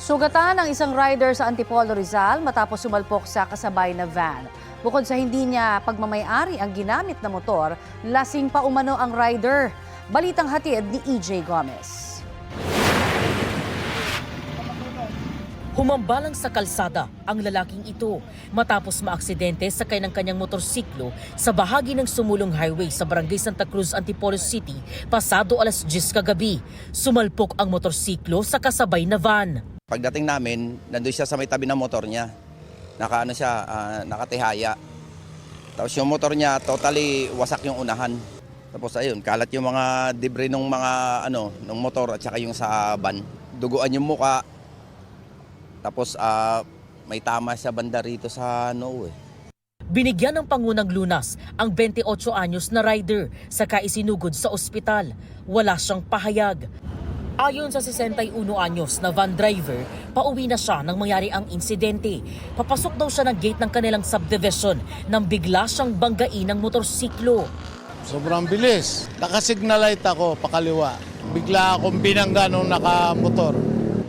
Sugatan ang isang rider sa Antipolo, Rizal matapos sumalpok sa kasabay na van. Bukod sa hindi niya pagmamayari ang ginamit na motor, lasing pa umano ang rider. Balitang hatid ni EJ Gomez. Humambalang sa kalsada ang lalaking ito matapos maaksidente sakay ng kanyang motorsiklo sa bahagi ng sumulong highway sa Barangay Santa Cruz, Antipolo City pasado alas 10 kagabi. Sumalpok ang motorsiklo sa kasabay na van. Pagdating namin, nandun siya sa may tabi ng motor niya. Nakatihaya. Tapos yung motor niya, totally wasak yung unahan. Tapos ayun, kalat yung mga debris ng mga ng motor at saka yung sa van. Duguan yung muka. Tapos may tama sa banda rito sa noo. Binigyan ng pangunang lunas ang 28 anyos na rider saka isinugod sa ospital. Wala siyang pahayag. Ayon sa 61 anyos na van driver, pauwi na siya nang mangyari ang insidente. Papasok daw siya ng gate ng kanilang subdivision nang bigla siyang banggain ng motorsiklo. Sobrang bilis. Nakasignal light ako, pakaliwa. Bigla akong binangga nung nakamotor.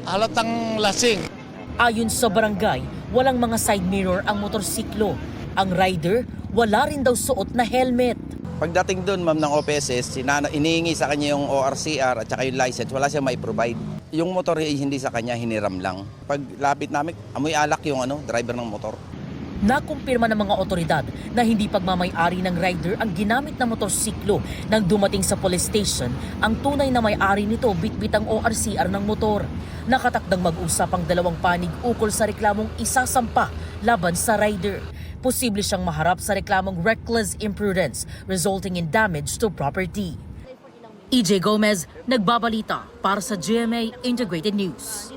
Halatang lasing. Ayon sa barangay, walang mga side mirror ang motorsiklo. Ang rider, wala rin daw suot na helmet. Pagdating doon, ma'am, ng OPSS, inihingi sa kanya yung ORCR at saka yung license, wala siya mai-provide. Yung motor hindi sa kanya, hiniram lang. Paglapit namin, amoy alak yung driver ng motor. Nakumpirma ng mga otoridad na hindi pagmamay-ari ng rider ang ginamit na motorsiklo nang dumating sa police station. Ang tunay na may-ari nito bitbit ang ORCR ng motor. Nakatakdang mag-usap ang dalawang panig ukol sa reklamong isasampa laban sa rider. Posible siyang maharap sa reklamong reckless imprudence resulting in damage to property. EJ Gomez, nagbabalita para sa GMA Integrated News.